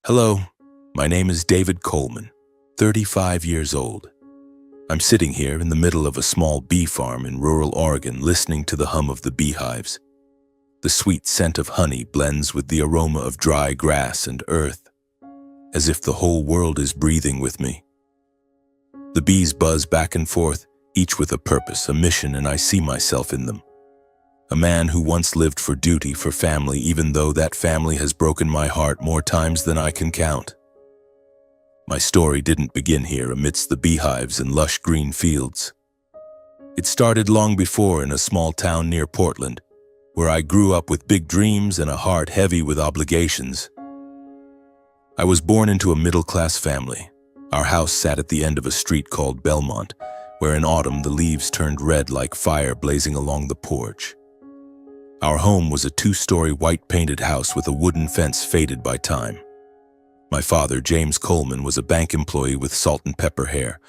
Hello, my name is David Coleman, 35 years old. I'm sitting here in the middle of a small bee farm in rural Oregon listening to the hum of the beehives. The sweet scent of honey blends with the aroma of dry grass and earth, as if the whole world is breathing with me. The bees buzz back and forth, each with a purpose, a mission, and I see myself in them. A man who once lived for duty, for family, even though that family has broken my heart more times than I can count. My story didn't begin here amidst the beehives and lush green fields. It started long before in a small town near Portland, where I grew up with big dreams and a heart heavy with obligations. I was born into a middle-class family. Our house sat at the end of a street called Belmont, where in autumn the leaves turned red like fire blazing along the porch. Our home was a two-story white-painted house with a wooden fence faded by time. My father, James Coleman, was a bank employee with salt and pepper hair,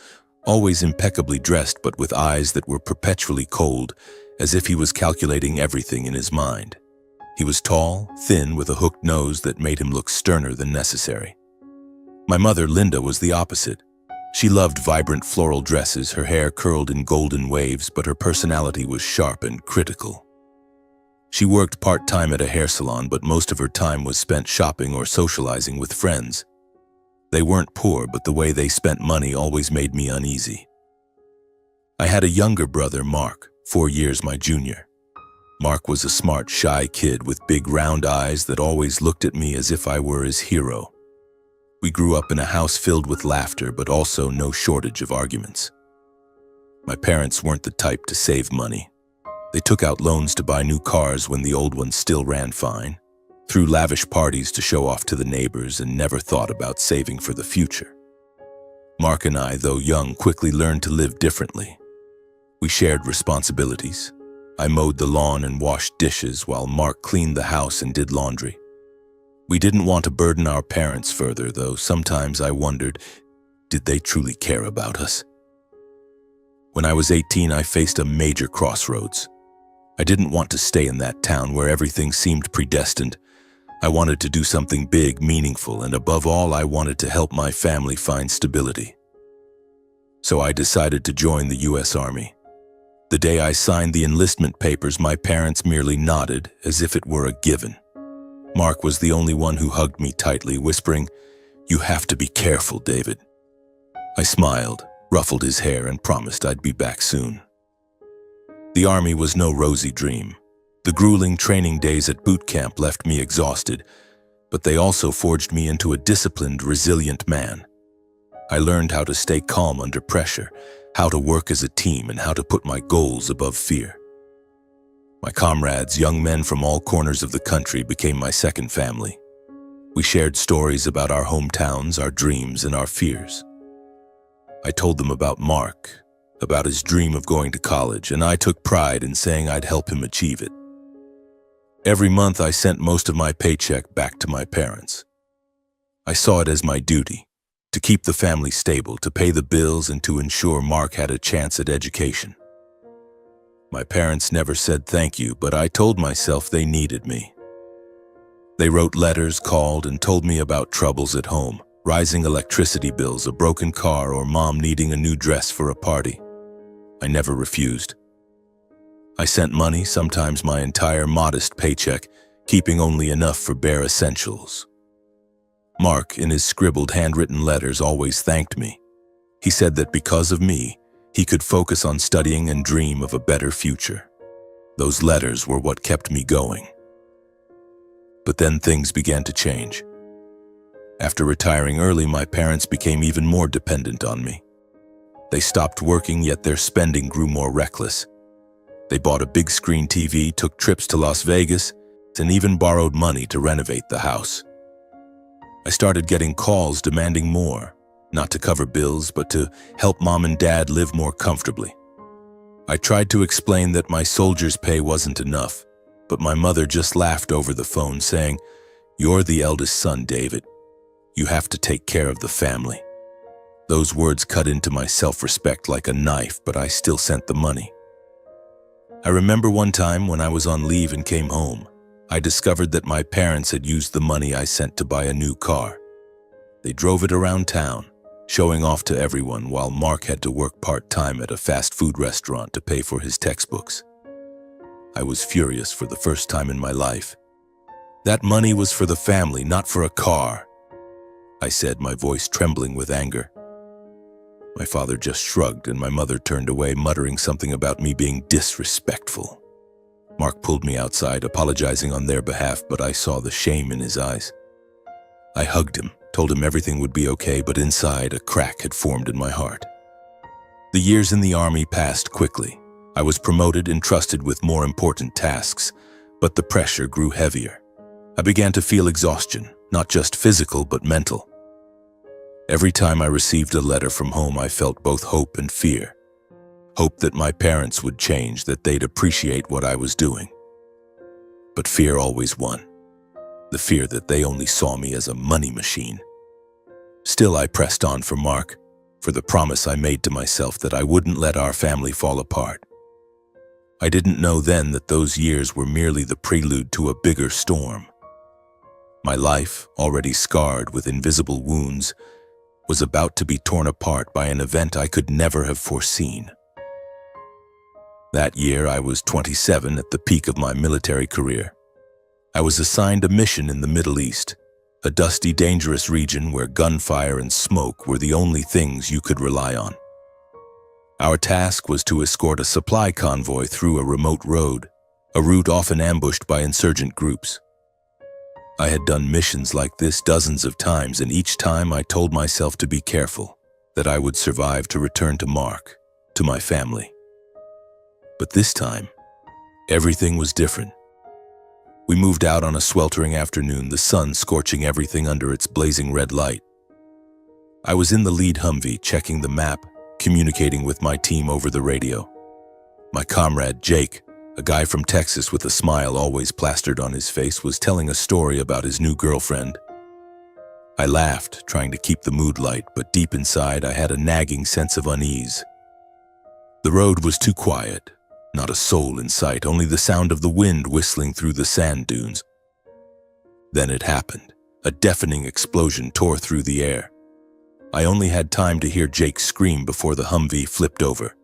always impeccably dressed but with eyes that were perpetually cold, as if he was calculating everything in his mind. He was tall, thin, with a hooked nose that made him look sterner than necessary. My mother, Linda, was the opposite. She loved vibrant floral dresses, her hair curled in golden waves, but her personality was sharp and critical. She worked part-time at a hair salon, but most of her time was spent shopping or socializing with friends. They weren't poor, but the way they spent money always made me uneasy. I had a younger brother, Mark, 4 years my junior. Mark was a smart, shy kid with big round eyes that always looked at me as if I were his hero. We grew up in a house filled with laughter, but also no shortage of arguments. My parents weren't the type to save money. They took out loans to buy new cars when the old ones still ran fine, threw lavish parties to show off to the neighbors, and never thought about saving for the future. Mark and I, though young, quickly learned to live differently. We shared responsibilities. I mowed the lawn and washed dishes while Mark cleaned the house and did laundry. We didn't want to burden our parents further, though sometimes I wondered, did they truly care about us? When I was 18, I faced a major crossroads. I didn't want to stay in that town where everything seemed predestined. I wanted to do something big, meaningful, and above all, I wanted to help my family find stability. So I decided to join the U.S. Army. The day I signed the enlistment papers, my parents merely nodded as if it were a given. Mark was the only one who hugged me tightly, whispering, "You have to be careful, David." I smiled, ruffled his hair, and promised I'd be back soon. The Army was no rosy dream. The grueling training days at boot camp left me exhausted, but they also forged me into a disciplined, resilient man. I learned how to stay calm under pressure, how to work as a team, and how to put my goals above fear. My comrades, young men from all corners of the country, became my second family. We shared stories about our hometowns, our dreams, and our fears. I told them about Mark, about his dream of going to college, and I took pride in saying I'd help him achieve it. Every month I sent most of my paycheck back to my parents. I saw it as my duty, to keep the family stable, to pay the bills, and to ensure Mark had a chance at education. My parents never said thank you, but I told myself they needed me. They wrote letters, called, and told me about troubles at home, rising electricity bills, a broken car, or mom needing a new dress for a party. I never refused. I sent money, sometimes my entire modest paycheck, keeping only enough for bare essentials. Mark, in his scribbled handwritten letters, always thanked me. He said that because of me, he could focus on studying and dream of a better future. Those letters were what kept me going. But then things began to change. After retiring early, my parents became even more dependent on me. They stopped working, yet their spending grew more reckless. They bought a big screen TV, took trips to Las Vegas, and even borrowed money to renovate the house. I started getting calls demanding more, not to cover bills, but to help mom and dad live more comfortably. I tried to explain that my soldier's pay wasn't enough, but my mother just laughed over the phone, saying, "You're the eldest son, David. You have to take care of the family." Those words cut into my self-respect like a knife, but I still sent the money. I remember one time when I was on leave and came home, I discovered that my parents had used the money I sent to buy a new car. They drove it around town, showing off to everyone while Mark had to work part-time at a fast food restaurant to pay for his textbooks. I was furious for the first time in my life. That money was for the family, not for a car, I said, my voice trembling with anger. My father just shrugged and my mother turned away, muttering something about me being disrespectful. Mark pulled me outside, apologizing on their behalf, but I saw the shame in his eyes. I hugged him, told him everything would be okay, but inside a crack had formed in my heart. The years in the army passed quickly. I was promoted, entrusted with more important tasks, but the pressure grew heavier. I began to feel exhaustion, not just physical but mental. Every time I received a letter from home, I felt both hope and fear. Hope that my parents would change, that they'd appreciate what I was doing. But fear always won. The fear that they only saw me as a money machine. Still, I pressed on for Mark, for the promise I made to myself that I wouldn't let our family fall apart. I didn't know then that those years were merely the prelude to a bigger storm. My life, already scarred with invisible wounds, was about to be torn apart by an event I could never have foreseen. That year, I was 27 at the peak of my military career. I was assigned a mission in the Middle East, a dusty, dangerous region where gunfire and smoke were the only things you could rely on. Our task was to escort a supply convoy through a remote road, a route often ambushed by insurgent groups. I had done missions like this dozens of times, and each time I told myself to be careful, that I would survive to return to Mark, to my family. But this time, everything was different. We moved out on a sweltering afternoon, the sun scorching everything under its blazing red light. I was in the lead Humvee, checking the map, communicating with my team over the radio. My comrade, Jake, a guy from Texas with a smile always plastered on his face, was telling a story about his new girlfriend. I laughed, trying to keep the mood light, but deep inside I had a nagging sense of unease. The road was too quiet. Not a soul in sight, only the sound of the wind whistling through the sand dunes. Then it happened. A deafening explosion tore through the air. I only had time to hear Jake scream before the Humvee flipped over.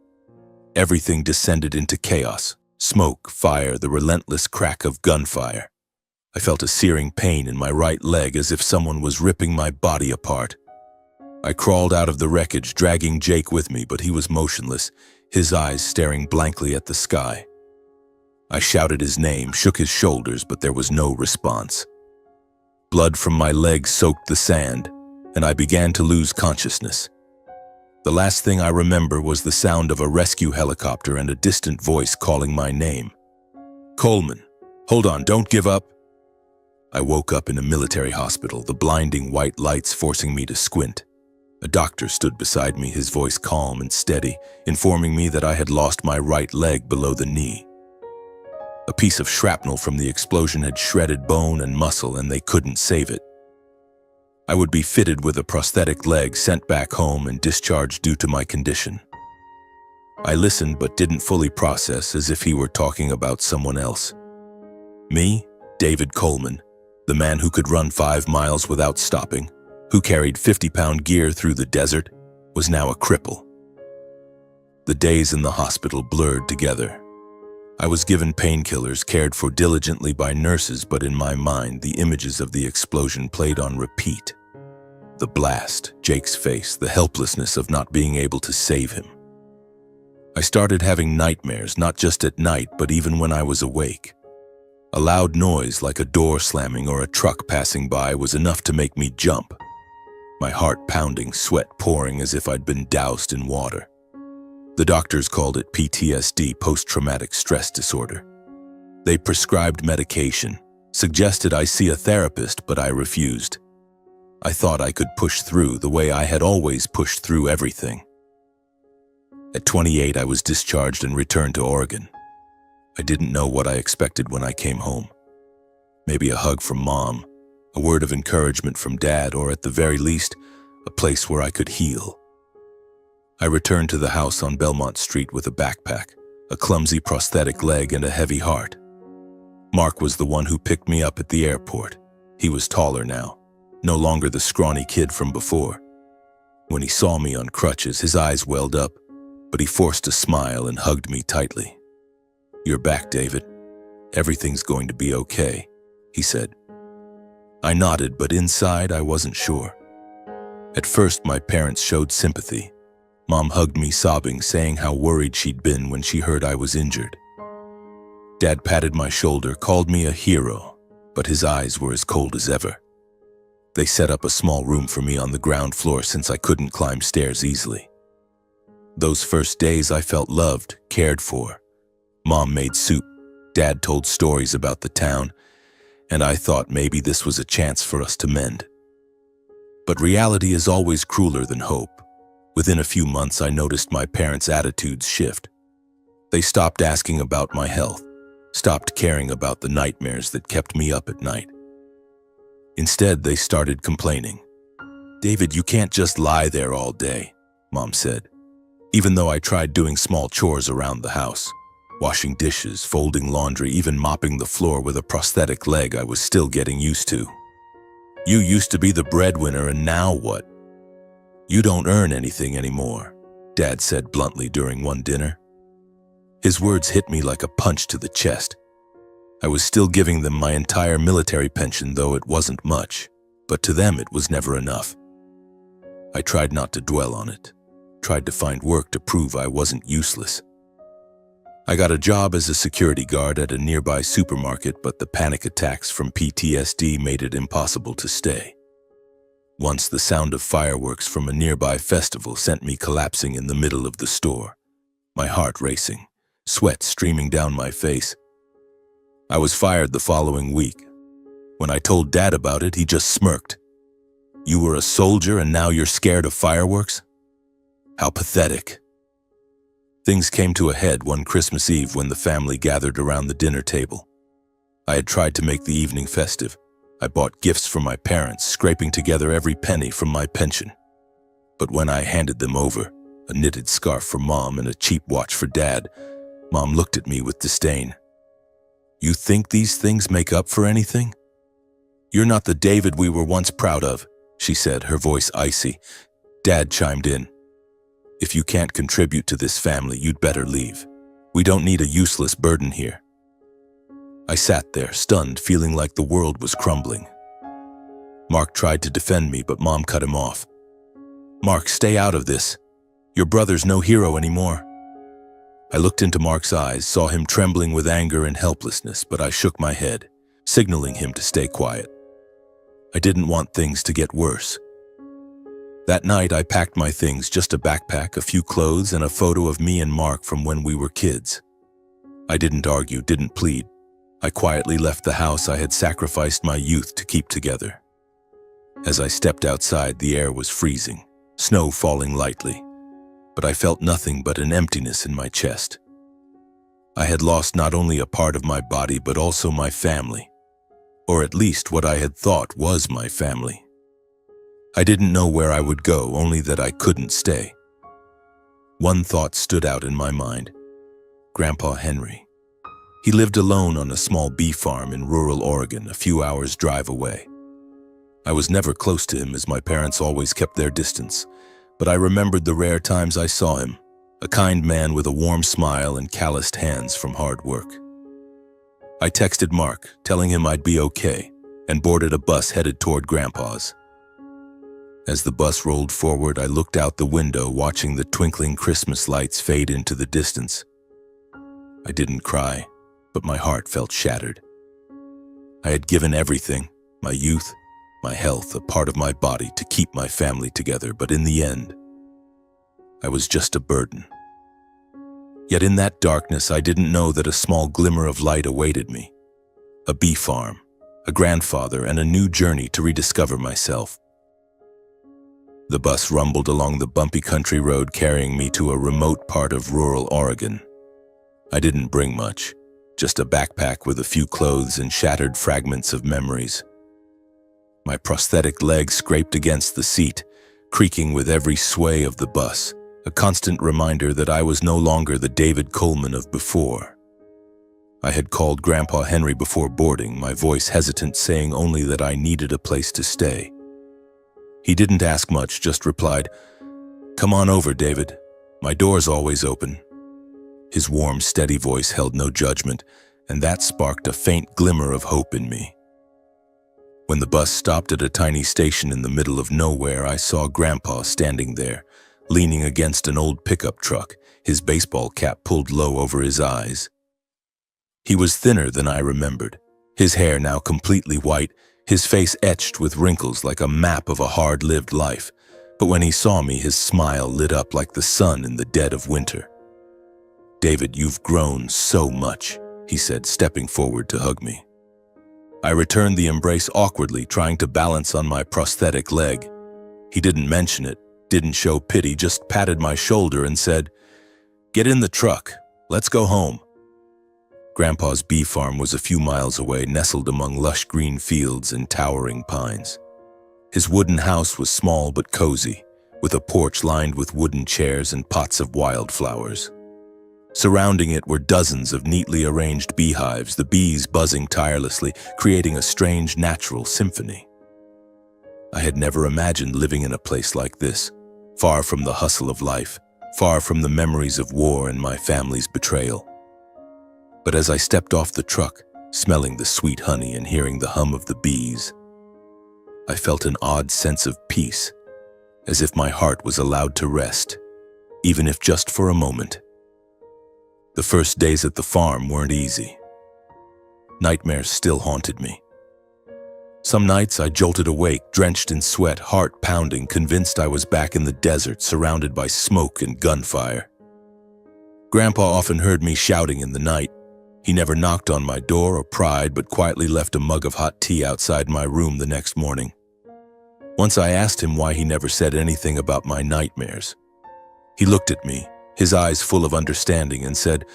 Everything descended into chaos. Smoke, fire, the relentless crack of gunfire. I felt a searing pain in my right leg, as if someone was ripping my body apart. I crawled out of the wreckage, dragging Jake with me, but he was motionless, his eyes staring blankly at the sky. I shouted his name, shook his shoulders, but there was no response. Blood from my legs soaked the sand, and I began to lose consciousness. The last thing I remember was the sound of a rescue helicopter and a distant voice calling my name. "Coleman, hold on, don't give up." I woke up in a military hospital, the blinding white lights forcing me to squint. A doctor stood beside me, his voice calm and steady, informing me that I had lost my right leg below the knee. A piece of shrapnel from the explosion had shredded bone and muscle, and they couldn't save it. I would be fitted with a prosthetic leg, sent back home, and discharged due to my condition. I listened but didn't fully process, as if he were talking about someone else. Me, David Coleman, the man who could run 5 miles without stopping, who carried 50-pound gear through the desert, was now a cripple. The days in the hospital blurred together. I was given painkillers, cared for diligently by nurses, but in my mind, the images of the explosion played on repeat. The blast, Jake's face, the helplessness of not being able to save him. I started having nightmares, not just at night, but even when I was awake. A loud noise like a door slamming or a truck passing by was enough to make me jump. My heart pounding, sweat pouring as if I'd been doused in water. The doctors called it PTSD, post-traumatic stress disorder. They prescribed medication, suggested I see a therapist, but I refused. I thought I could push through the way I had always pushed through everything. At 28, I was discharged and returned to Oregon. I didn't know what I expected when I came home. Maybe a hug from Mom, a word of encouragement from Dad, or at the very least, a place where I could heal. I returned to the house on Belmont Street with a backpack, a clumsy prosthetic leg, and a heavy heart. Mark was the one who picked me up at the airport. He was taller now, no longer the scrawny kid from before. When he saw me on crutches, his eyes welled up, but he forced a smile and hugged me tightly. "You're back, David. Everything's going to be okay," he said. I nodded, but inside I wasn't sure. At first, my parents showed sympathy. Mom hugged me sobbing, saying how worried she'd been when she heard I was injured. Dad patted my shoulder, called me a hero, but his eyes were as cold as ever. They set up a small room for me on the ground floor since I couldn't climb stairs easily. Those first days I felt loved, cared for. Mom made soup, Dad told stories about the town, and I thought maybe this was a chance for us to mend. But reality is always crueler than hope. Within a few months, I noticed my parents' attitudes shift. They stopped asking about my health, stopped caring about the nightmares that kept me up at night. Instead, they started complaining. "David, you can't just lie there all day," Mom said. Even though I tried doing small chores around the house, washing dishes, folding laundry, even mopping the floor with a prosthetic leg, I was still getting used to. "You used to be the breadwinner, and now what? You don't earn anything anymore," Dad said bluntly during one dinner. His words hit me like a punch to the chest. I was still giving them my entire military pension, though it wasn't much, but to them it was never enough. I tried not to dwell on it, tried to find work to prove I wasn't useless. I got a job as a security guard at a nearby supermarket, but the panic attacks from PTSD made it impossible to stay. Once the sound of fireworks from a nearby festival sent me collapsing in the middle of the store, my heart racing, sweat streaming down my face. I was fired the following week. When I told Dad about it, he just smirked. "You were a soldier and now you're scared of fireworks? How pathetic." Things came to a head one Christmas Eve when the family gathered around the dinner table. I had tried to make the evening festive. I bought gifts for my parents, scraping together every penny from my pension. But when I handed them over, a knitted scarf for Mom and a cheap watch for Dad, Mom looked at me with disdain. "You think these things make up for anything? You're not the David we were once proud of," she said, her voice icy. Dad chimed in. "If you can't contribute to this family, you'd better leave. We don't need a useless burden here." I sat there, stunned, feeling like the world was crumbling. Mark tried to defend me, but Mom cut him off. "Mark, stay out of this. Your brother's no hero anymore." I looked into Mark's eyes, saw him trembling with anger and helplessness, but I shook my head, signaling him to stay quiet. I didn't want things to get worse. That night, I packed my things, just a backpack, a few clothes, and a photo of me and Mark from when we were kids. I didn't argue, didn't plead. I quietly left the house I had sacrificed my youth to keep together. As I stepped outside, the air was freezing, snow falling lightly, but I felt nothing but an emptiness in my chest. I had lost not only a part of my body, but also my family, or at least what I had thought was my family. I didn't know where I would go, only that I couldn't stay. One thought stood out in my mind: Grandpa Henry. He lived alone on a small bee farm in rural Oregon, a few hours' drive away. I was never close to him, as my parents always kept their distance, but I remembered the rare times I saw him, a kind man with a warm smile and calloused hands from hard work. I texted Mark, telling him I'd be okay, and boarded a bus headed toward Grandpa's. As the bus rolled forward, I looked out the window, watching the twinkling Christmas lights fade into the distance. I didn't cry, but my heart felt shattered. I had given everything, my youth, my health, a part of my body, to keep my family together, but in the end, I was just a burden. Yet in that darkness, I didn't know that a small glimmer of light awaited me. A bee farm, a grandfather, and a new journey to rediscover myself. The bus rumbled along the bumpy country road, carrying me to a remote part of rural Oregon. I didn't bring much, just a backpack with a few clothes and shattered fragments of memories. My prosthetic leg scraped against the seat, creaking with every sway of the bus, a constant reminder that I was no longer the David Coleman of before. I had called Grandpa Henry before boarding, my voice hesitant, saying only that I needed a place to stay. He didn't ask much, just replied, "Come on over, David. My door's always open." His warm, steady voice held no judgment, and that sparked a faint glimmer of hope in me. When the bus stopped at a tiny station in the middle of nowhere, I saw Grandpa standing there, leaning against an old pickup truck, his baseball cap pulled low over his eyes. He was thinner than I remembered, his hair now completely white, his face etched with wrinkles like a map of a hard-lived life. But when he saw me, his smile lit up like the sun in the dead of winter. "David, you've grown so much," he said, stepping forward to hug me. I returned the embrace awkwardly, trying to balance on my prosthetic leg. He didn't mention it, didn't show pity, just patted my shoulder and said, "Get in the truck. Let's go home." Grandpa's bee farm was a few miles away, nestled among lush green fields and towering pines. His wooden house was small but cozy, with a porch lined with wooden chairs and pots of wildflowers. Surrounding it were dozens of neatly arranged beehives, the bees buzzing tirelessly, creating a strange natural symphony. I had never imagined living in a place like this, far from the hustle of life, far from the memories of war and my family's betrayal. But as I stepped off the truck, smelling the sweet honey and hearing the hum of the bees, I felt an odd sense of peace, as if my heart was allowed to rest, even if just for a moment. The first days at the farm weren't easy. Nightmares still haunted me. Some nights I jolted awake, drenched in sweat, heart pounding, convinced I was back in the desert, surrounded by smoke and gunfire. Grandpa often heard me shouting in the night. He never knocked on my door or pried, but quietly left a mug of hot tea outside my room the next morning. Once I asked him why he never said anything about my nightmares. He looked at me, his eyes full of understanding, and said,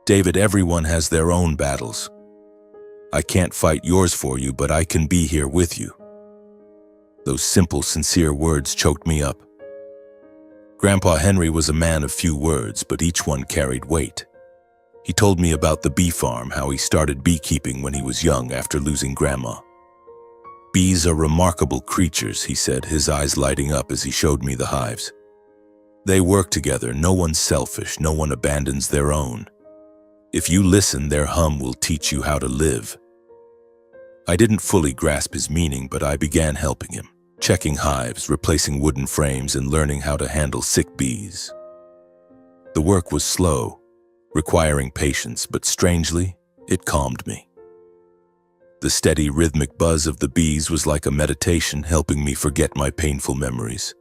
"David, everyone has their own battles. I can't fight yours for you, but I can be here with you." Those simple, sincere words choked me up. Grandpa Henry was a man of few words, but each one carried weight. He told me about the bee farm, how he started beekeeping when he was young after losing Grandma. "Bees are remarkable creatures," he said, his eyes lighting up as he showed me the hives. "They work together, no one's selfish, no one abandons their own. If you listen, their hum will teach you how to live." I didn't fully grasp his meaning, but I began helping him, checking hives, replacing wooden frames, and learning how to handle sick bees. The work was slow, requiring patience, but strangely, it calmed me. The steady, rhythmic buzz of the bees was like a meditation, helping me forget my painful memories.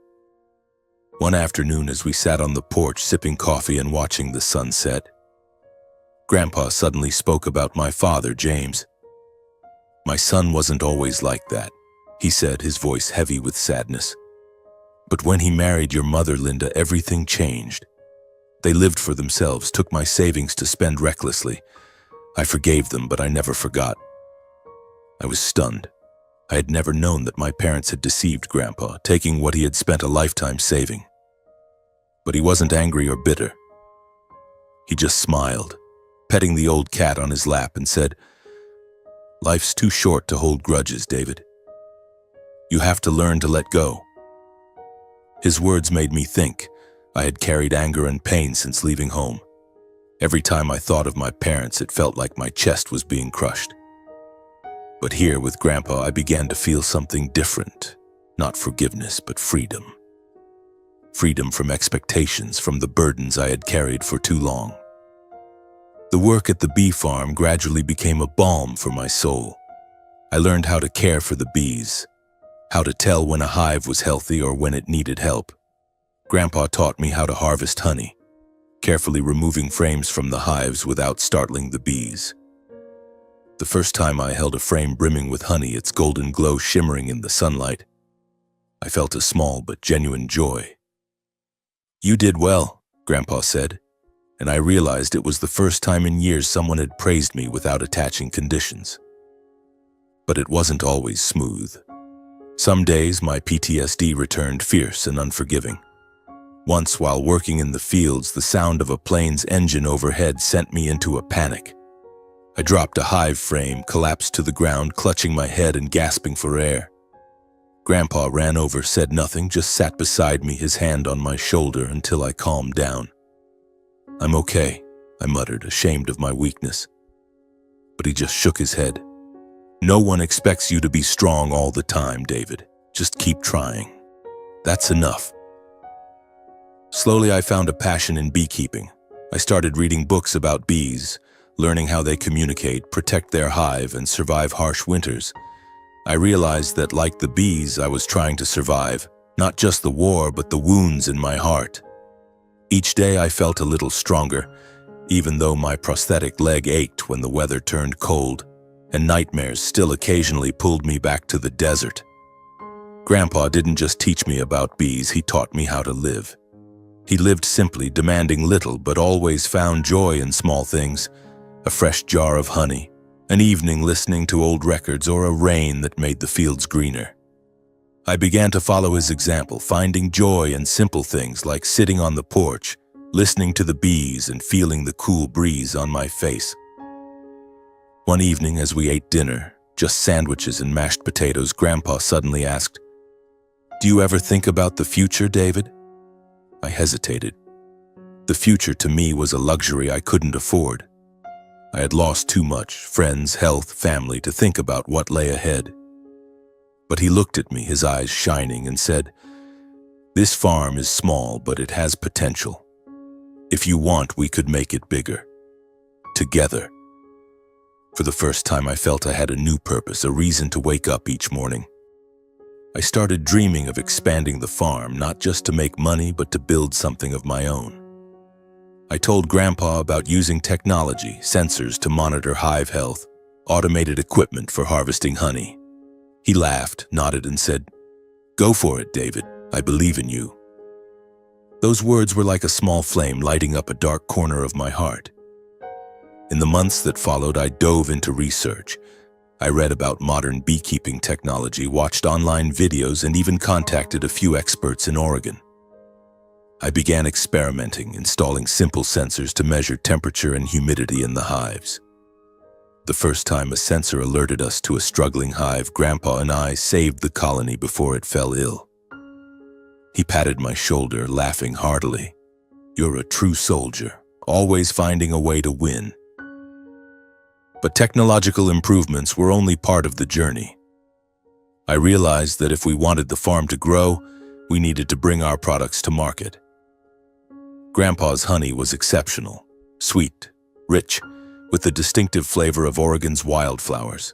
One afternoon, as we sat on the porch sipping coffee and watching the sunset, Grandpa suddenly spoke about my father, James. "My son wasn't always like that," he said, his voice heavy with sadness. "But when he married your mother, Linda, everything changed. They lived for themselves, took my savings to spend recklessly. I forgave them, but I never forgot." I was stunned. I had never known that my parents had deceived Grandpa, taking what he had spent a lifetime saving. But he wasn't angry or bitter. He just smiled, petting the old cat on his lap, and said, "Life's too short to hold grudges, David. You have to learn to let go." His words made me think. I had carried anger and pain since leaving home. Every time I thought of my parents, it felt like my chest was being crushed. But here with Grandpa, I began to feel something different. Not forgiveness, but freedom. Freedom from expectations, from the burdens I had carried for too long. The work at the bee farm gradually became a balm for my soul. I learned how to care for the bees, how to tell when a hive was healthy or when it needed help. Grandpa taught me how to harvest honey, carefully removing frames from the hives without startling the bees. The first time I held a frame brimming with honey, its golden glow shimmering in the sunlight, I felt a small but genuine joy. "You did well," Grandpa said, and I realized it was the first time in years someone had praised me without attaching conditions. But it wasn't always smooth. Some days my PTSD returned, fierce and unforgiving. Once, while working in the fields, the sound of a plane's engine overhead sent me into a panic. I dropped a hive frame, collapsed to the ground, clutching my head and gasping for air. Grandpa ran over, said nothing, just sat beside me, his hand on my shoulder until I calmed down. "I'm okay," I muttered, ashamed of my weakness. But he just shook his head. "No one expects you to be strong all the time, David. Just keep trying. That's enough." Slowly, I found a passion in beekeeping. I started reading books about bees, learning how they communicate, protect their hive, and survive harsh winters. I realized that, like the bees, I was trying to survive, not just the war, but the wounds in my heart. Each day I felt a little stronger, even though my prosthetic leg ached when the weather turned cold, and nightmares still occasionally pulled me back to the desert. Grandpa didn't just teach me about bees, he taught me how to live. He lived simply, demanding little, but always found joy in small things: a fresh jar of honey, an evening listening to old records, or a rain that made the fields greener. I began to follow his example, finding joy in simple things like sitting on the porch, listening to the bees, and feeling the cool breeze on my face. One evening, as we ate dinner, just sandwiches and mashed potatoes, Grandpa suddenly asked, "Do you ever think about the future, David?" I hesitated. The future to me was a luxury I couldn't afford. I had lost too much: friends, health, family, to think about what lay ahead. But he looked at me, his eyes shining, and said, "This farm is small, but it has potential. If you want, we could make it bigger. Together." For the first time, I felt I had a new purpose, a reason to wake up each morning. I started dreaming of expanding the farm, not just to make money, but to build something of my own. I told Grandpa about using technology, sensors to monitor hive health, automated equipment for harvesting honey. He laughed, nodded, and said, "Go for it, David. I believe in you." Those words were like a small flame lighting up a dark corner of my heart. In the months that followed, I dove into research. I read about modern beekeeping technology, watched online videos, and even contacted a few experts in Oregon. I began experimenting, installing simple sensors to measure temperature and humidity in the hives. The first time a sensor alerted us to a struggling hive, Grandpa and I saved the colony before it fell ill. He patted my shoulder, laughing heartily. "You're a true soldier, always finding a way to win." But technological improvements were only part of the journey. I realized that if we wanted the farm to grow, we needed to bring our products to market. Grandpa's honey was exceptional, sweet, rich, with the distinctive flavor of Oregon's wildflowers.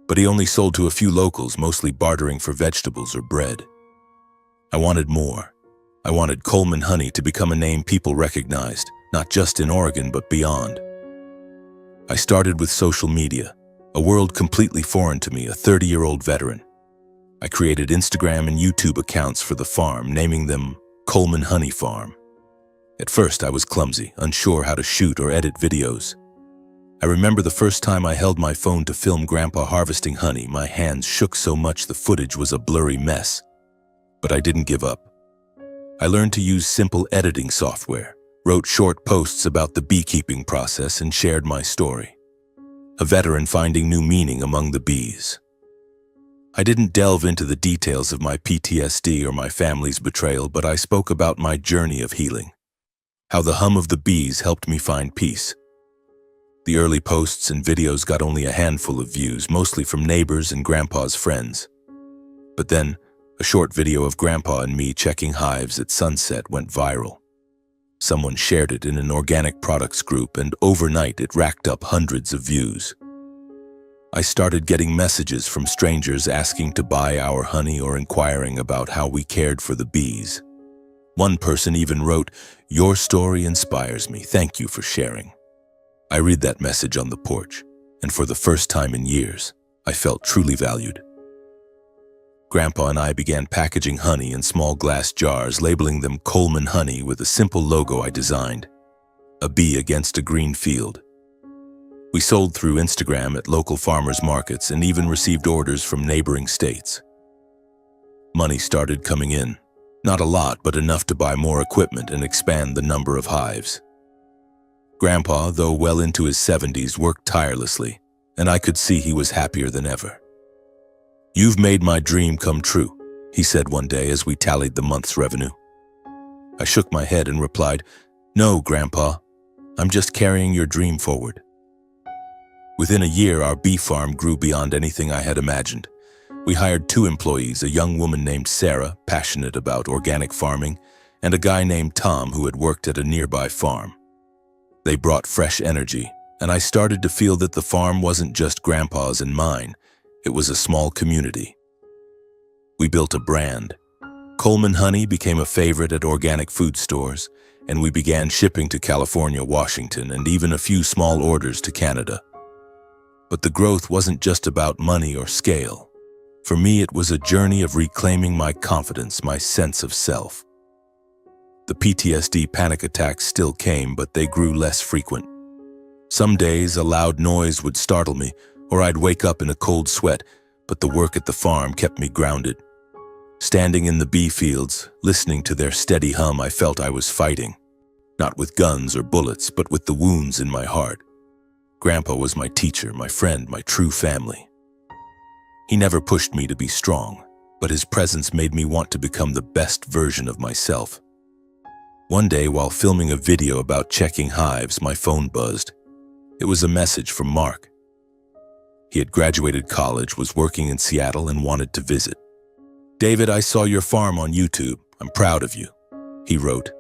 But he only sold to a few locals, mostly bartering for vegetables or bread. I wanted more. I wanted Coleman honey to become a name people recognized, not just in Oregon, but beyond. I started with social media, a world completely foreign to me, a 30-year-old veteran. I created Instagram and YouTube accounts for the farm, naming them Coleman Honey Farm. At first, I was clumsy, unsure how to shoot or edit videos. I remember the first time I held my phone to film Grandpa harvesting honey, my hands shook so much the footage was a blurry mess. But I didn't give up. I learned to use simple editing software, wrote short posts about the beekeeping process, and shared my story. A veteran finding new meaning among the bees. I didn't delve into the details of my PTSD or my family's betrayal, but I spoke about my journey of healing. How the hum of the bees helped me find peace. The early posts and videos got only a handful of views, mostly from neighbors and Grandpa's friends. But then, a short video of Grandpa and me checking hives at sunset went viral. Someone shared it in an organic products group, and overnight it racked up hundreds of views. I started getting messages from strangers asking to buy our honey or inquiring about how we cared for the bees. One person even wrote, "Your story inspires me. Thank you for sharing." I read that message on the porch, and for the first time in years, I felt truly valued. Grandpa and I began packaging honey in small glass jars, labeling them Coleman Honey with a simple logo I designed, a bee against a green field. We sold through Instagram at local farmers markets and even received orders from neighboring states. Money started coming in. Not a lot, but enough to buy more equipment and expand the number of hives. Grandpa, though well into his 70s, worked tirelessly, and I could see he was happier than ever. "You've made my dream come true," he said one day as we tallied the month's revenue. I shook my head and replied, "No, Grandpa, I'm just carrying your dream forward." Within a year, our bee farm grew beyond anything I had imagined. We hired 2 employees, a young woman named Sarah, passionate about organic farming, and a guy named Tom who had worked at a nearby farm. They brought fresh energy, and I started to feel that the farm wasn't just Grandpa's and mine, it was a small community. We built a brand. Coleman honey became a favorite at organic food stores, and we began shipping to California, Washington, and even a few small orders to Canada. But the growth wasn't just about money or scale. For me, it was a journey of reclaiming my confidence, my sense of self. The PTSD panic attacks still came, but they grew less frequent. Some days, a loud noise would startle me, or I'd wake up in a cold sweat, but the work at the farm kept me grounded. Standing in the bee fields, listening to their steady hum, I felt I was fighting. Not with guns or bullets, but with the wounds in my heart. Grandpa was my teacher, my friend, my true family. He never pushed me to be strong, but his presence made me want to become the best version of myself. One day, while filming a video about checking hives, my phone buzzed. It was a message from Mark. He had graduated college, was working in Seattle, and wanted to visit. "David, I saw your farm on YouTube. I'm proud of you," he wrote.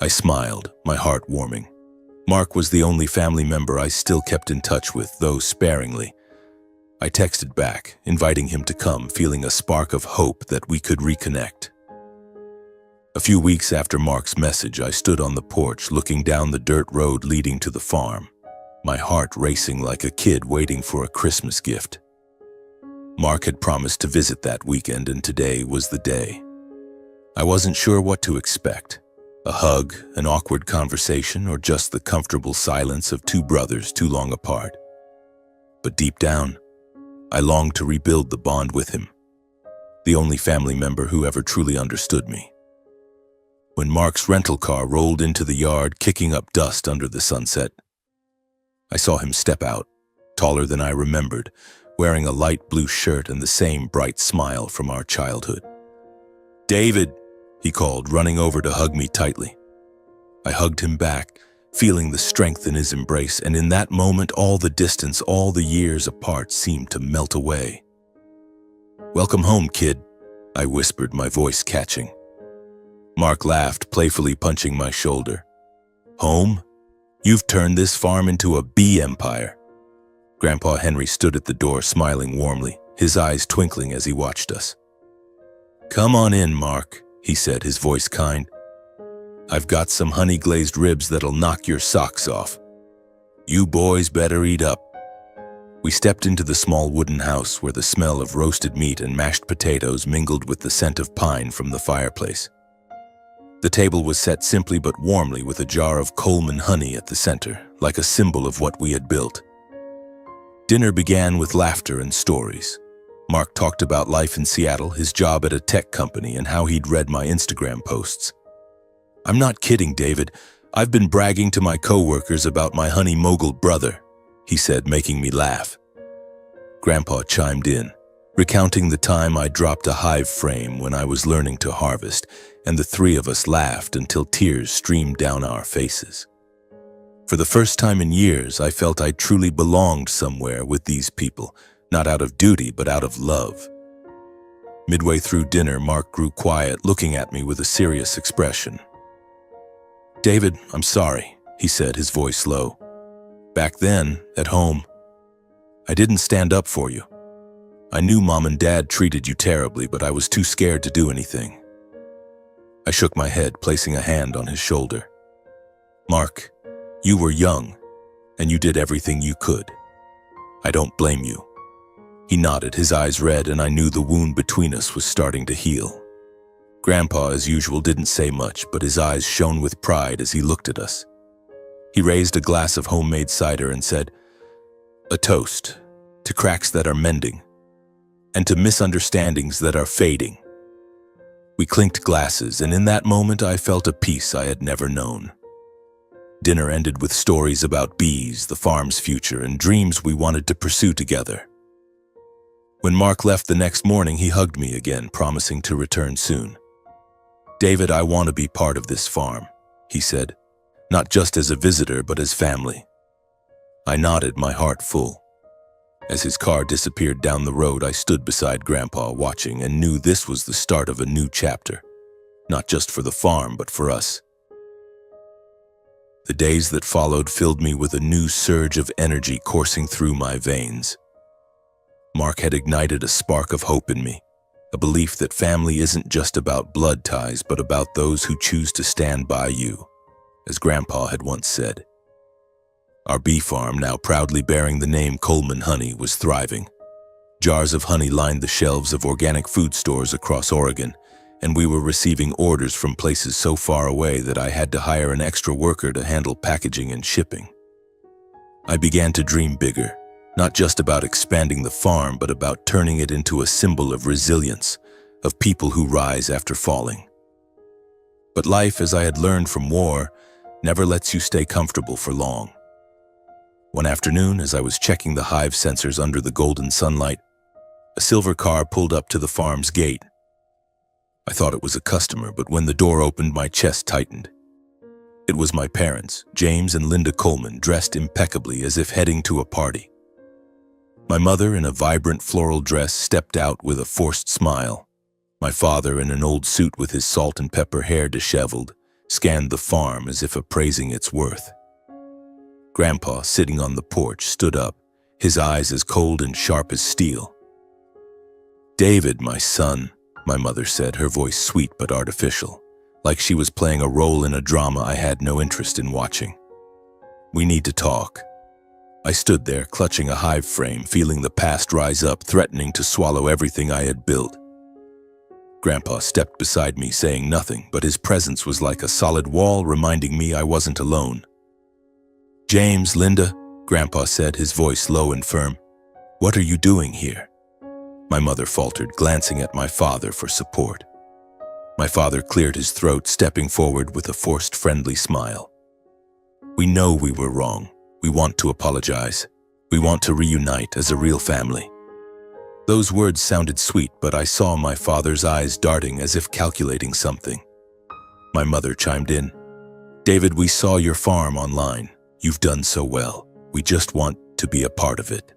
I smiled, my heart warming. Mark was the only family member I still kept in touch with, though sparingly. I texted back, inviting him to come, feeling a spark of hope that we could reconnect. A few weeks after Mark's message, I stood on the porch looking down the dirt road leading to the farm, my heart racing like a kid waiting for a Christmas gift. Mark had promised to visit that weekend, and today was the day. I wasn't sure what to expect. A hug, an awkward conversation, or just the comfortable silence of 2 brothers too long apart. But deep down, I longed to rebuild the bond with him, the only family member who ever truly understood me. When Mark's rental car rolled into the yard, kicking up dust under the sunset, I saw him step out, taller than I remembered, wearing a light blue shirt and the same bright smile from our childhood. "David," he called, running over to hug me tightly. I hugged him back, feeling the strength in his embrace, and in that moment all the distance, all the years apart seemed to melt away. "Welcome home, kid," I whispered, my voice catching. Mark laughed, playfully punching my shoulder. "Home? You've turned this farm into a bee empire." Grandpa Henry stood at the door, smiling warmly, his eyes twinkling as he watched us. "Come on in, Mark," he said, his voice kind. "I've got some honey-glazed ribs that'll knock your socks off. You boys better eat up." We stepped into the small wooden house where the smell of roasted meat and mashed potatoes mingled with the scent of pine from the fireplace. The table was set simply but warmly with a jar of Coleman honey at the center, like a symbol of what we had built. Dinner began with laughter and stories. Mark talked about life in Seattle, his job at a tech company, and how he'd read my Instagram posts. "I'm not kidding, David. I've been bragging to my coworkers about my honey mogul brother," he said, making me laugh. Grandpa chimed in, recounting the time I dropped a hive frame when I was learning to harvest, and the 3 of us laughed until tears streamed down our faces. For the first time in years, I felt I truly belonged somewhere with these people, not out of duty, but out of love. Midway through dinner, Mark grew quiet, looking at me with a serious expression. "David, I'm sorry," he said, his voice low. "Back then, at home, I didn't stand up for you. I knew Mom and Dad treated you terribly, but I was too scared to do anything." I shook my head, placing a hand on his shoulder. "Mark, you were young, and you did everything you could. I don't blame you." He nodded, his eyes red, and I knew the wound between us was starting to heal. Grandpa, as usual, didn't say much, but his eyes shone with pride as he looked at us. He raised a glass of homemade cider and said, "A toast to cracks that are mending, and to misunderstandings that are fading." We clinked glasses, and in that moment I felt a peace I had never known. Dinner ended with stories about bees, the farm's future, and dreams we wanted to pursue together. When Mark left the next morning, he hugged me again, promising to return soon. "David, I want to be part of this farm," he said, "not just as a visitor, but as family." I nodded, my heart full. As his car disappeared down the road, I stood beside Grandpa watching and knew this was the start of a new chapter, not just for the farm, but for us. The days that followed filled me with a new surge of energy coursing through my veins. Mark had ignited a spark of hope in me, a belief that family isn't just about blood ties, but about those who choose to stand by you, as Grandpa had once said. Our bee farm, now proudly bearing the name Coleman Honey, was thriving. Jars of honey lined the shelves of organic food stores across Oregon, and we were receiving orders from places so far away that I had to hire an extra worker to handle packaging and shipping. I began to dream bigger, not just about expanding the farm, but about turning it into a symbol of resilience, of people who rise after falling. But life, as I had learned from war, never lets you stay comfortable for long. One afternoon, as I was checking the hive sensors under the golden sunlight, a silver car pulled up to the farm's gate. I thought it was a customer, but when the door opened, my chest tightened. It was my parents, James and Linda Coleman, dressed impeccably as if heading to a party. My mother, in a vibrant floral dress, stepped out with a forced smile. My father, in an old suit with his salt and pepper hair disheveled, scanned the farm as if appraising its worth. Grandpa, sitting on the porch, stood up, his eyes as cold and sharp as steel. "David, my son," my mother said, her voice sweet but artificial, like she was playing a role in a drama I had no interest in watching. "We need to talk." I stood there, clutching a hive frame, feeling the past rise up, threatening to swallow everything I had built. Grandpa stepped beside me, saying nothing, but his presence was like a solid wall, reminding me I wasn't alone. "James, Linda," Grandpa said, his voice low and firm, "what are you doing here?" My mother faltered, glancing at my father for support. My father cleared his throat, stepping forward with a forced friendly smile. "We know we were wrong. We want to apologize. We want to reunite as a real family." Those words sounded sweet, but I saw my father's eyes darting as if calculating something. My mother chimed in. "David, we saw your farm online. You've done so well. We just want to be a part of it."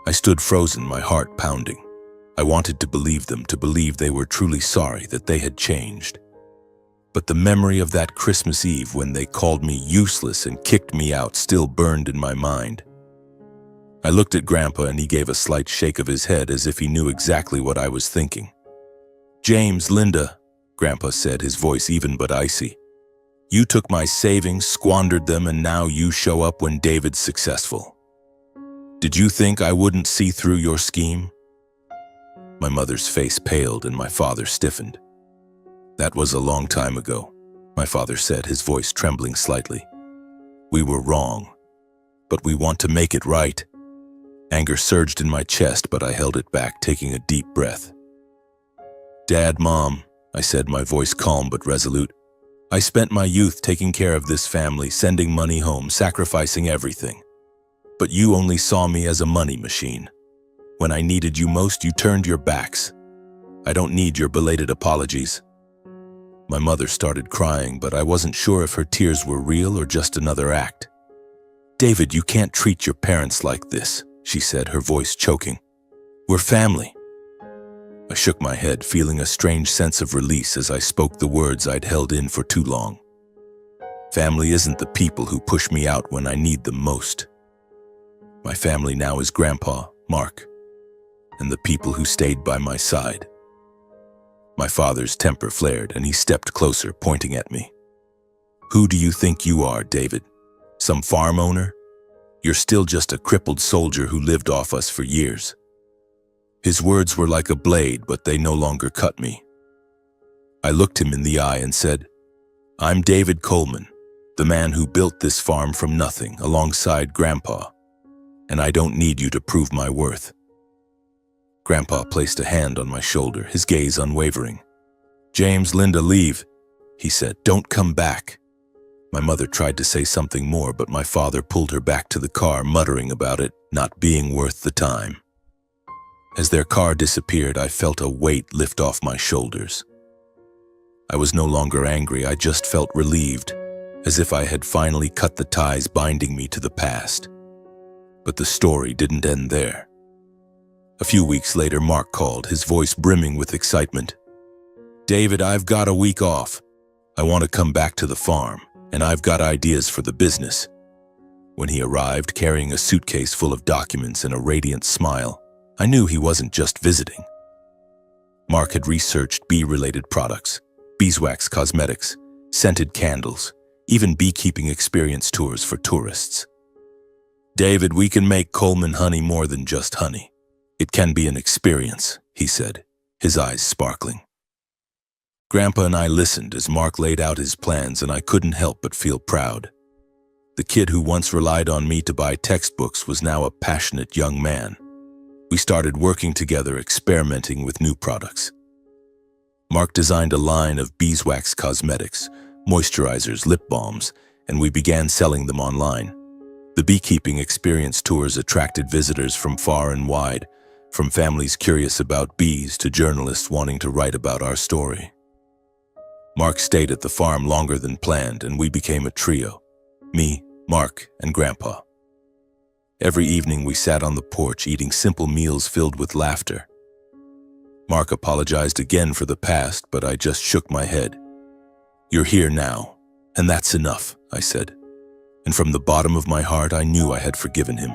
I stood frozen, my heart pounding. I wanted to believe them, to believe they were truly sorry, that they had changed. But the memory of that Christmas Eve when they called me useless and kicked me out still burned in my mind. I looked at Grandpa and he gave a slight shake of his head as if he knew exactly what I was thinking. "James, Linda," Grandpa said, his voice even but icy. "You took my savings, squandered them, and now you show up when David's successful. Did you think I wouldn't see through your scheme?" My mother's face paled and my father stiffened. "That was a long time ago," my father said, his voice trembling slightly. "We were wrong, but we want to make it right." Anger surged in my chest, but I held it back, taking a deep breath. "Dad, Mom," I said, my voice calm but resolute, "I spent my youth taking care of this family, sending money home, sacrificing everything. But you only saw me as a money machine. When I needed you most, you turned your backs. I don't need your belated apologies." My mother started crying, but I wasn't sure if her tears were real or just another act. "David, you can't treat your parents like this," she said, her voice choking. "We're family." I shook my head, feeling a strange sense of release as I spoke the words I'd held in for too long. Family isn't the people who push me out when I need them most. My family now is Grandpa, Mark, and the people who stayed by my side. My father's temper flared and he stepped closer, pointing at me. "Who do you think you are, David? Some farm owner? You're still just a crippled soldier who lived off us for years." His words were like a blade, but they no longer cut me. I looked him in the eye and said, "I'm David Coleman, the man who built this farm from nothing alongside Grandpa, and I don't need you to prove my worth." Grandpa placed a hand on my shoulder, his gaze unwavering. "James, Linda, leave," he said. "Don't come back." My mother tried to say something more, but my father pulled her back to the car, muttering about it not being worth the time. As their car disappeared, I felt a weight lift off my shoulders. I was no longer angry, I just felt relieved, as if I had finally cut the ties binding me to the past. But the story didn't end there. A few weeks later, Mark called, his voice brimming with excitement. "David, I've got a week off. I want to come back to the farm, and I've got ideas for the business." When he arrived, carrying a suitcase full of documents and a radiant smile, I knew he wasn't just visiting. Mark had researched bee-related products, beeswax cosmetics, scented candles, even beekeeping experience tours for tourists. "David, we can make Coleman honey more than just honey. It can be an experience," he said, his eyes sparkling. Grandpa and I listened as Mark laid out his plans, and I couldn't help but feel proud. The kid who once relied on me to buy textbooks was now a passionate young man. We started working together, experimenting with new products. Mark designed a line of beeswax cosmetics, moisturizers, lip balms, and we began selling them online. The beekeeping experience tours attracted visitors from far and wide, from families curious about bees to journalists wanting to write about our story. Mark stayed at the farm longer than planned, and we became a trio: me, Mark, and Grandpa. Every evening we sat on the porch eating simple meals filled with laughter. Mark apologized again for the past, but I just shook my head. "You're here now, and that's enough," I said. And from the bottom of my heart, I knew I had forgiven him.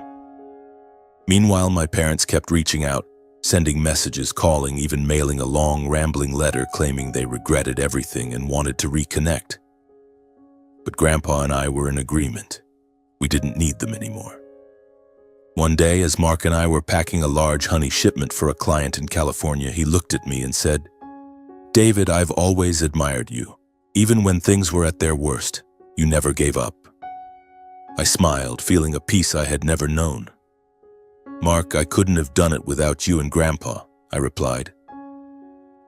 Meanwhile, my parents kept reaching out, sending messages, calling, even mailing a long, rambling letter claiming they regretted everything and wanted to reconnect. But Grandpa and I were in agreement. We didn't need them anymore. One day, as Mark and I were packing a large honey shipment for a client in California, he looked at me and said, "David, I've always admired you. Even when things were at their worst, you never gave up." I smiled, feeling a peace I had never known. "Mark, I couldn't have done it without you and Grandpa," I replied.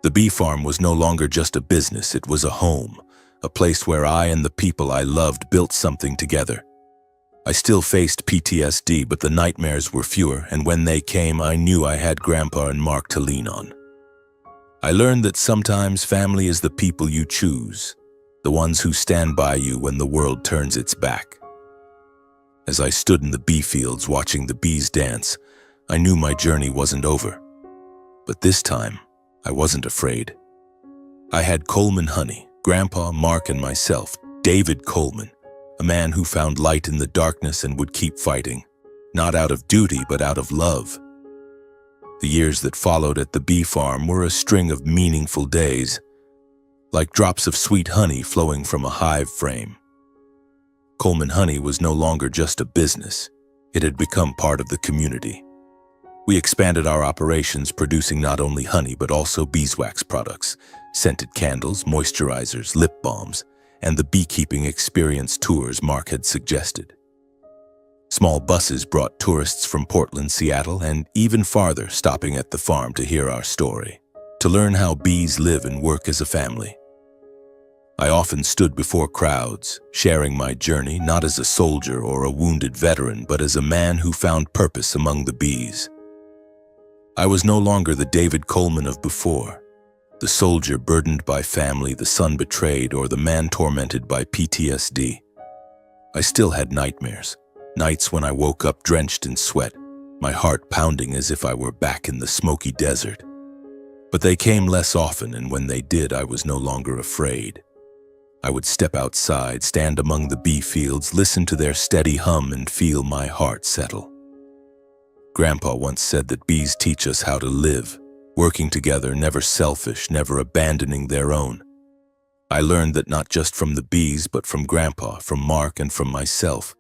The bee farm was no longer just a business, it was a home, a place where I and the people I loved built something together. I still faced PTSD, but the nightmares were fewer, and when they came, I knew I had Grandpa and Mark to lean on. I learned that sometimes family is the people you choose, the ones who stand by you when the world turns its back. As I stood in the bee fields watching the bees dance, I knew my journey wasn't over. But this time, I wasn't afraid. I had Coleman honey, Grandpa, Mark, and myself, David Coleman, a man who found light in the darkness and would keep fighting, not out of duty but out of love. The years that followed at the bee farm were a string of meaningful days, like drops of sweet honey flowing from a hive frame. Coleman honey was no longer just a business, it had become part of the community. We expanded our operations, producing not only honey but also beeswax products, scented candles, moisturizers, lip balms, and the beekeeping experience tours Mark had suggested. Small buses brought tourists from Portland, Seattle, and even farther, stopping at the farm to hear our story, to learn how bees live and work as a family. I often stood before crowds, sharing my journey not as a soldier or a wounded veteran, but as a man who found purpose among the bees. I was no longer the David Coleman of before, the soldier burdened by family, the son betrayed, or the man tormented by PTSD. I still had nightmares, nights when I woke up drenched in sweat, my heart pounding as if I were back in the smoky desert. But they came less often, and when they did, I was no longer afraid. I would step outside, stand among the bee fields, listen to their steady hum, and feel my heart settle. Grandpa once said that bees teach us how to live, working together, never selfish, never abandoning their own. I learned that not just from the bees, but from Grandpa, from Mark, and from myself.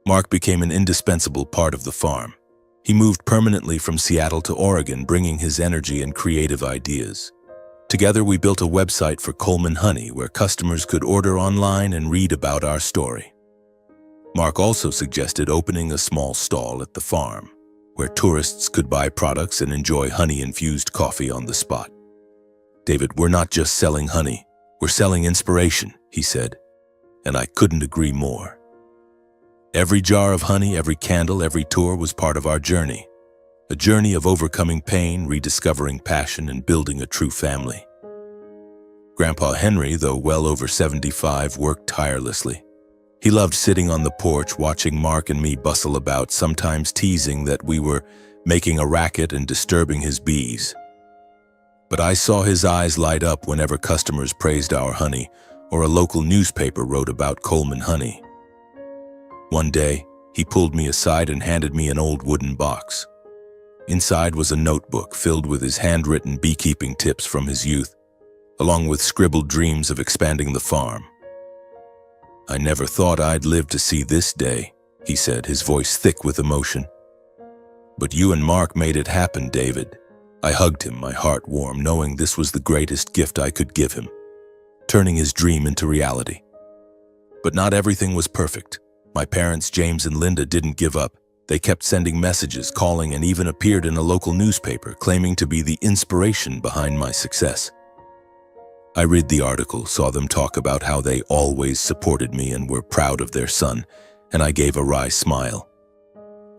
Mark became an indispensable part of the farm. He moved permanently from Seattle to Oregon, bringing his energy and creative ideas. Together, we built a website for Coleman Honey where customers could order online and read about our story. Mark also suggested opening a small stall at the farm, where tourists could buy products and enjoy honey-infused coffee on the spot. "David, we're not just selling honey, we're selling inspiration," he said, and I couldn't agree more. Every jar of honey, every candle, every tour was part of our journey. A journey of overcoming pain, rediscovering passion, and building a true family. Grandpa Henry, though well over 75, worked tirelessly. He loved sitting on the porch watching Mark and me bustle about, sometimes teasing that we were making a racket and disturbing his bees. But I saw his eyes light up whenever customers praised our honey or a local newspaper wrote about Coleman honey. One day, he pulled me aside and handed me an old wooden box. Inside was a notebook filled with his handwritten beekeeping tips from his youth, along with scribbled dreams of expanding the farm. "I never thought I'd live to see this day," he said, his voice thick with emotion. "But you and Mark made it happen, David." I hugged him, my heart warm, knowing this was the greatest gift I could give him, turning his dream into reality. But not everything was perfect. My parents, James and Linda, didn't give up. They kept sending messages, calling, and even appeared in a local newspaper, claiming to be the inspiration behind my success. I read the article, saw them talk about how they always supported me and were proud of their son, and I gave a wry smile.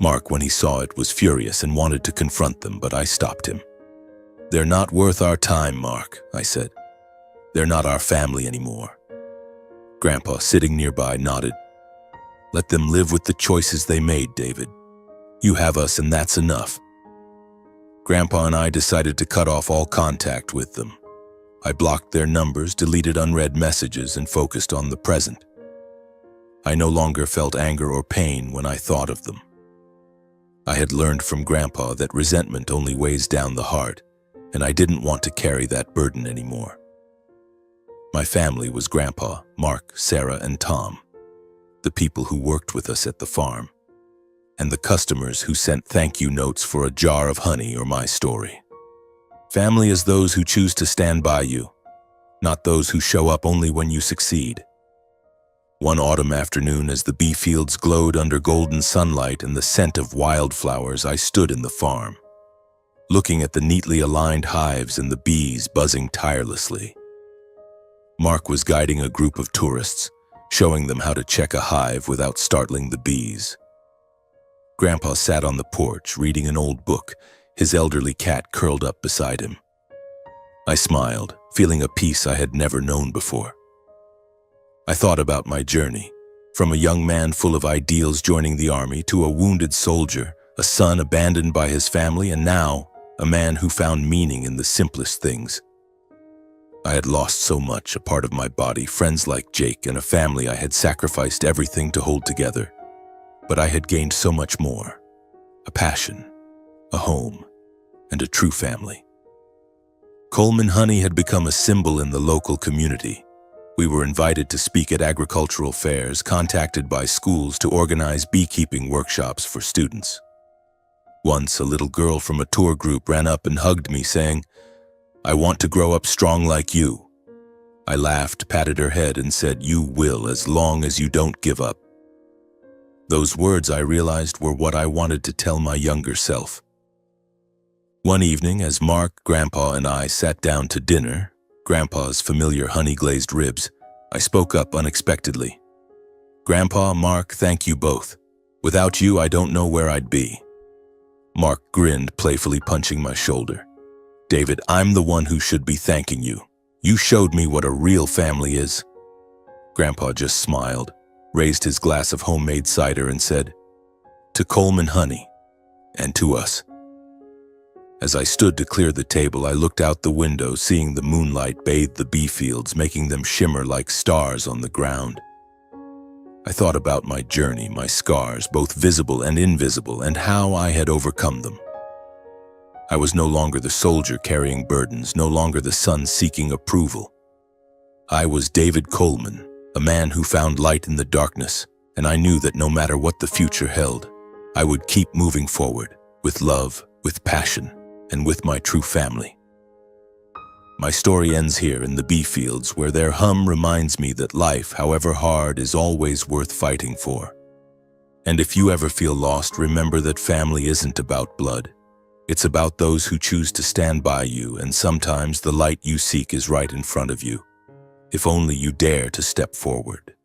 Mark, when he saw it, was furious and wanted to confront them, but I stopped him. "They're not worth our time, Mark," I said. "They're not our family anymore." Grandpa, sitting nearby, nodded. "Let them live with the choices they made, David. You have us, and that's enough." Grandpa and I decided to cut off all contact with them. I blocked their numbers, deleted unread messages, and focused on the present. I no longer felt anger or pain when I thought of them. I had learned from Grandpa that resentment only weighs down the heart, and I didn't want to carry that burden anymore. My family was Grandpa, Mark, Sarah, and Tom, the people who worked with us at the farm, and the customers who sent thank you notes for a jar of honey or my story. Family is those who choose to stand by you, not those who show up only when you succeed. One autumn afternoon, as the bee fields glowed under golden sunlight and the scent of wildflowers, I stood in the farm, looking at the neatly aligned hives and the bees buzzing tirelessly. Mark was guiding a group of tourists, showing them how to check a hive without startling the bees. Grandpa sat on the porch, reading an old book, his elderly cat curled up beside him. I smiled, feeling a peace I had never known before. I thought about my journey, from a young man full of ideals joining the army to a wounded soldier, a son abandoned by his family, and now a man who found meaning in the simplest things. I had lost so much, a part of my body, friends like Jake, and a family I had sacrificed everything to hold together. But I had gained so much more: a passion, a home, and a true family. Coleman honey had become a symbol in the local community. We were invited to speak at agricultural fairs, contacted by schools to organize beekeeping workshops for students. Once, a little girl from a tour group ran up and hugged me, saying, "I want to grow up strong like you." I laughed, patted her head, and said, "You will, as long as you don't give up." Those words, I realized, were what I wanted to tell my younger self. One evening, as Mark, Grandpa, and I sat down to dinner, Grandpa's familiar honey-glazed ribs, I spoke up unexpectedly. "Grandpa, Mark, thank you both. Without you, I don't know where I'd be." Mark grinned, playfully punching my shoulder. "David, I'm the one who should be thanking you. You showed me what a real family is." Grandpa just smiled, raised his glass of homemade cider, and said, "To Coleman honey, and to us." As I stood to clear the table, I looked out the window, seeing the moonlight bathe the bee fields, making them shimmer like stars on the ground. I thought about my journey, my scars, both visible and invisible, and how I had overcome them. I was no longer the soldier carrying burdens, no longer the son seeking approval. I was David Coleman, a man who found light in the darkness, and I knew that no matter what the future held, I would keep moving forward, with love, with passion, and with my true family. My story ends here in the bee fields, where their hum reminds me that life, however hard, is always worth fighting for. And if you ever feel lost, remember that family isn't about blood. It's about those who choose to stand by you, and sometimes the light you seek is right in front of you, if only you dare to step forward.